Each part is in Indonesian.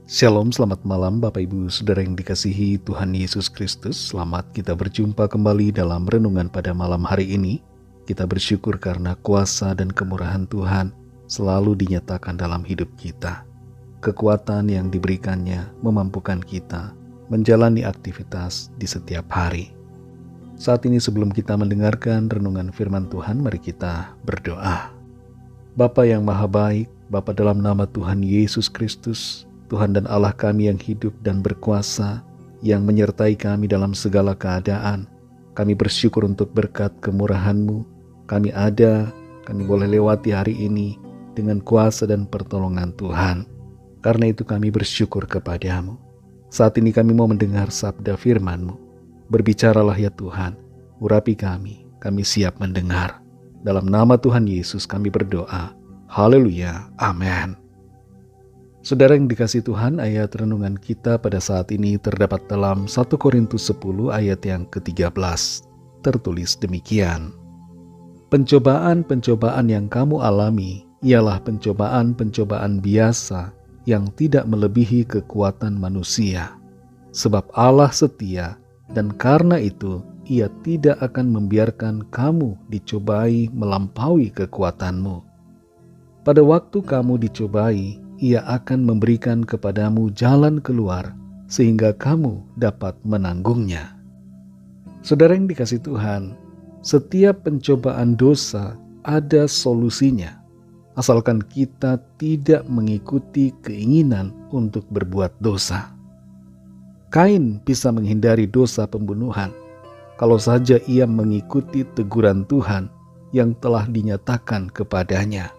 Shalom, selamat malam Bapak Ibu Saudara yang dikasihi Tuhan Yesus Kristus. Selamat kita berjumpa kembali dalam renungan pada malam hari ini. Kita bersyukur karena kuasa dan kemurahan Tuhan selalu dinyatakan dalam hidup kita. Kekuatan yang diberikannya memampukan kita menjalani aktivitas di setiap hari. Saat ini sebelum kita mendengarkan renungan firman Tuhan, mari kita berdoa. Bapa yang maha baik, Bapa dalam nama Tuhan Yesus Kristus, Tuhan dan Allah kami yang hidup dan berkuasa, yang menyertai kami dalam segala keadaan. Kami bersyukur untuk berkat kemurahan-Mu. Kami boleh lewati hari ini dengan kuasa dan pertolongan Tuhan. Karena itu kami bersyukur kepada-Mu. Saat ini kami mau mendengar sabda firman-Mu. Berbicaralah ya Tuhan, urapi kami siap mendengar. Dalam nama Tuhan Yesus kami berdoa. Haleluya, amin. Saudara yang dikasihi Tuhan, ayat renungan kita pada saat ini terdapat dalam 1 Korintus 10 ayat yang ke-13. Tertulis demikian. Pencobaan-pencobaan yang kamu alami ialah pencobaan-pencobaan biasa yang tidak melebihi kekuatan manusia. Sebab Allah setia dan karena itu Ia tidak akan membiarkan kamu dicobai melampaui kekuatanmu. Pada waktu kamu dicobai, Ia akan memberikan kepadamu jalan keluar sehingga kamu dapat menanggungnya. Saudara yang dikasihi Tuhan, setiap pencobaan dosa ada solusinya, asalkan kita tidak mengikuti keinginan untuk berbuat dosa. Kain bisa menghindari dosa pembunuhan kalau saja ia mengikuti teguran Tuhan yang telah dinyatakan kepadanya.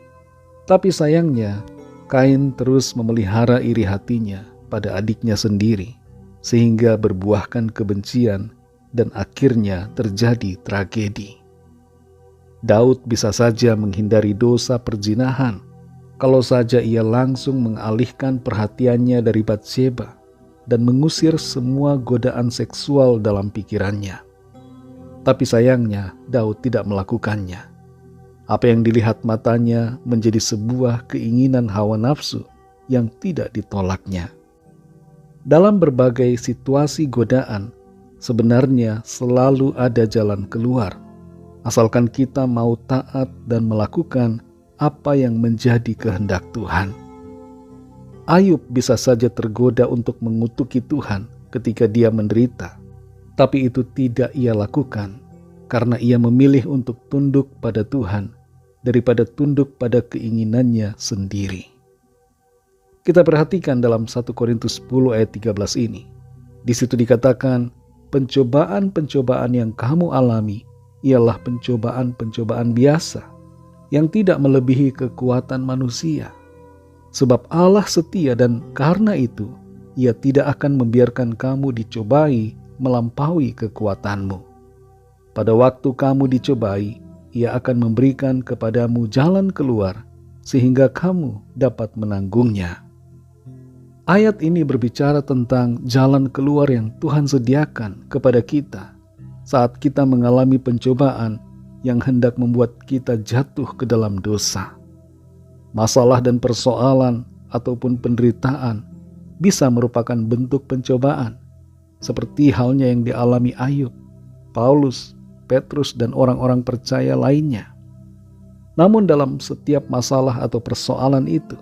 Tapi sayangnya, Kain terus memelihara iri hatinya pada adiknya sendiri, sehingga berbuahkan kebencian dan akhirnya terjadi tragedi. Daud bisa saja menghindari dosa perzinahan kalau saja ia langsung mengalihkan perhatiannya dari Batsheba dan mengusir semua godaan seksual dalam pikirannya. Tapi sayangnya, Daud tidak melakukannya. Apa yang dilihat matanya menjadi sebuah keinginan hawa nafsu yang tidak ditolaknya. Dalam berbagai situasi godaan, sebenarnya selalu ada jalan keluar, asalkan kita mau taat dan melakukan apa yang menjadi kehendak Tuhan. Ayub bisa saja tergoda untuk mengutuki Tuhan ketika dia menderita, tapi itu tidak ia lakukan karena ia memilih untuk tunduk pada Tuhan daripada tunduk pada keinginannya sendiri. Kita perhatikan dalam 1 Korintus 10 ayat 13 ini. Di situ dikatakan, pencobaan-pencobaan yang kamu alami ialah pencobaan-pencobaan biasa yang tidak melebihi kekuatan manusia. Sebab Allah setia dan karena itu Ia tidak akan membiarkan kamu dicobai melampaui kekuatanmu. Pada waktu kamu dicobai, Ia akan memberikan kepadamu jalan keluar sehingga kamu dapat menanggungnya. Ayat ini berbicara tentang jalan keluar yang Tuhan sediakan kepada kita saat kita mengalami pencobaan yang hendak membuat kita jatuh ke dalam dosa. Masalah dan persoalan ataupun penderitaan bisa merupakan bentuk pencobaan, seperti halnya yang dialami Ayub, Paulus, Petrus, dan orang-orang percaya lainnya. Namun dalam setiap masalah atau persoalan itu,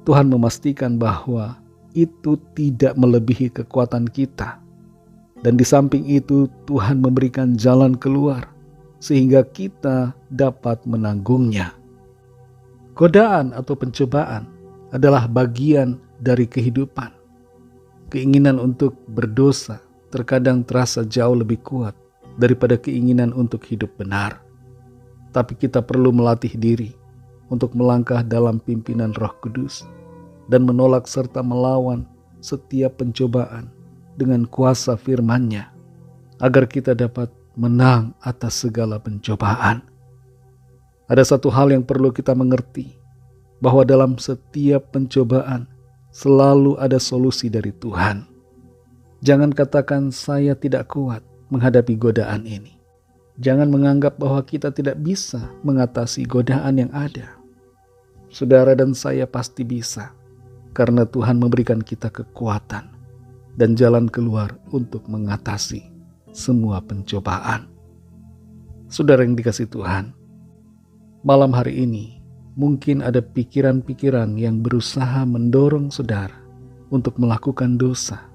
Tuhan memastikan bahwa itu tidak melebihi kekuatan kita. Dan di samping itu, Tuhan memberikan jalan keluar sehingga kita dapat menanggungnya. Godaan atau pencobaan adalah bagian dari kehidupan. Keinginan untuk berdosa terkadang terasa jauh lebih kuat daripada keinginan untuk hidup benar. Tapi kita perlu melatih diri untuk melangkah dalam pimpinan Roh Kudus dan menolak serta melawan setiap pencobaan dengan kuasa firman-Nya, agar kita dapat menang atas segala pencobaan. Ada satu hal yang perlu kita mengerti, bahwa dalam setiap pencobaan selalu ada solusi dari Tuhan. Jangan katakan saya tidak kuat menghadapi godaan ini. Jangan menganggap bahwa kita tidak bisa mengatasi godaan yang ada. Saudara dan saya pasti bisa, karena Tuhan memberikan kita kekuatan dan jalan keluar untuk mengatasi semua pencobaan. Saudara yang dikasihi Tuhan, malam hari ini mungkin ada pikiran-pikiran yang berusaha mendorong saudara untuk melakukan dosa.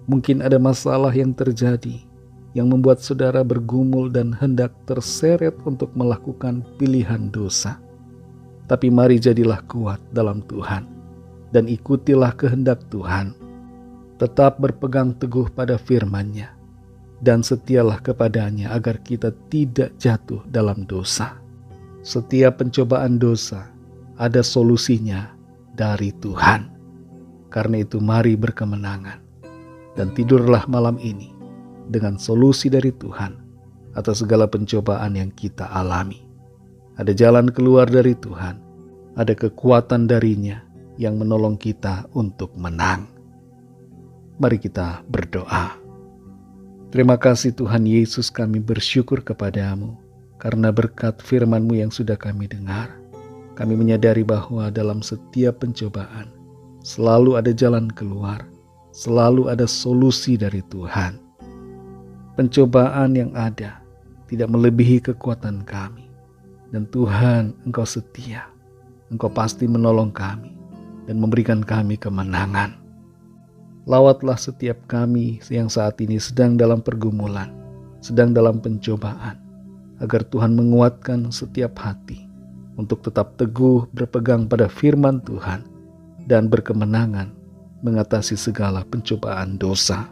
Mungkin ada masalah yang terjadi yang membuat saudara bergumul dan hendak terseret untuk melakukan pilihan dosa. Tapi mari jadilah kuat dalam Tuhan dan ikutilah kehendak Tuhan. Tetap berpegang teguh pada firman-Nya dan setialah kepadanya agar kita tidak jatuh dalam dosa. Setiap pencobaan dosa ada solusinya dari Tuhan. Karena itu mari berkemenangan dan tidurlah malam ini dengan solusi dari Tuhan atas segala pencobaan yang kita alami. Ada jalan keluar dari Tuhan, ada kekuatan darinya yang menolong kita untuk menang. Mari kita berdoa. Terima kasih Tuhan Yesus, kami bersyukur kepadamu karena berkat firman-Mu yang sudah kami dengar. Kami menyadari bahwa dalam setiap pencobaan selalu ada jalan keluar, selalu ada solusi dari Tuhan. Pencobaan yang ada tidak melebihi kekuatan kami. Dan Tuhan, Engkau setia. Engkau pasti menolong kami dan memberikan kami kemenangan. Lawatlah setiap kami yang saat ini sedang dalam pergumulan, sedang dalam pencobaan, agar Tuhan menguatkan setiap hati untuk tetap teguh berpegang pada firman Tuhan dan berkemenangan mengatasi segala pencobaan dosa.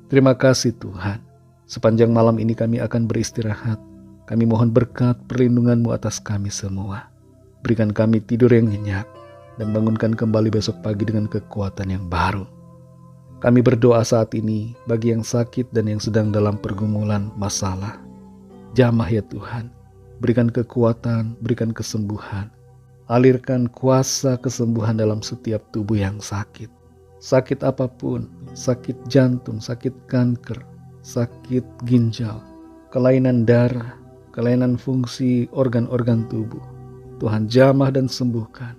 Terima kasih Tuhan, sepanjang malam ini kami akan beristirahat. Kami mohon berkat perlindungan-Mu atas kami semua. Berikan kami tidur yang nyenyak dan bangunkan kembali besok pagi dengan kekuatan yang baru. Kami berdoa saat ini bagi yang sakit dan yang sedang dalam pergumulan masalah. Jamah ya Tuhan, berikan kekuatan, berikan kesembuhan. Alirkan kuasa kesembuhan dalam setiap tubuh yang sakit. Sakit apapun, sakit jantung, sakit kanker, sakit ginjal, kelainan darah, kelainan fungsi organ-organ tubuh. Tuhan jamah dan sembuhkan,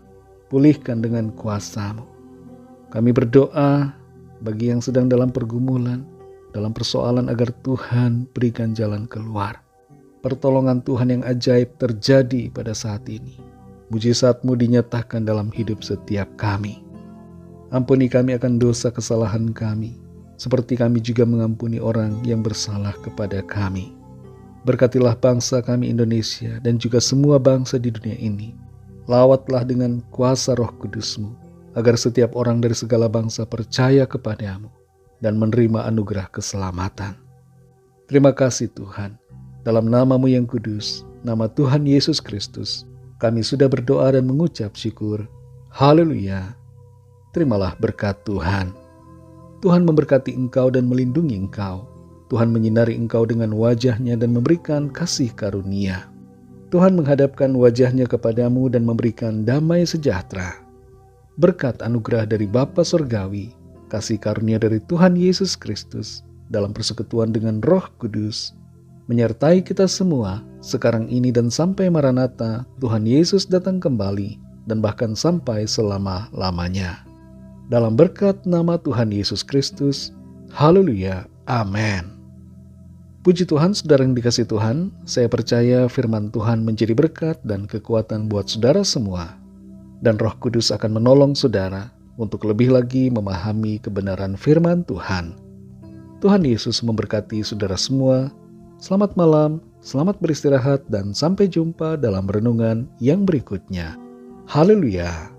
pulihkan dengan kuasa-Mu. Kami berdoa bagi yang sedang dalam pergumulan, dalam persoalan agar Tuhan berikan jalan keluar. Pertolongan Tuhan yang ajaib terjadi pada saat ini. Mujizat-Mu dinyatakan dalam hidup setiap kami. Ampuni kami akan dosa kesalahan kami, seperti kami juga mengampuni orang yang bersalah kepada kami. Berkatilah bangsa kami Indonesia dan juga semua bangsa di dunia ini. Lawatlah dengan kuasa Roh Kudus-Mu, agar setiap orang dari segala bangsa percaya kepada-Mu dan menerima anugerah keselamatan. Terima kasih Tuhan, dalam nama-Mu yang kudus, nama Tuhan Yesus Kristus, kami sudah berdoa dan mengucap syukur. Haleluya. Terimalah berkat Tuhan. Tuhan memberkati engkau dan melindungi engkau. Tuhan menyinari engkau dengan wajah-Nya dan memberikan kasih karunia. Tuhan menghadapkan wajah-Nya kepadamu dan memberikan damai sejahtera. Berkat anugerah dari Bapa Surgawi, kasih karunia dari Tuhan Yesus Kristus dalam persekutuan dengan Roh Kudus, menyertai kita semua sekarang ini dan sampai Maranatha Tuhan Yesus datang kembali dan bahkan sampai selama-lamanya. Dalam berkat nama Tuhan Yesus Kristus, haleluya, amin. Puji Tuhan, saudara yang dikasihi Tuhan, saya percaya firman Tuhan menjadi berkat dan kekuatan buat saudara semua. Dan Roh Kudus akan menolong saudara untuk lebih lagi memahami kebenaran firman Tuhan. Tuhan Yesus memberkati saudara semua. Selamat malam, selamat beristirahat, dan sampai jumpa dalam renungan yang berikutnya. Haleluya.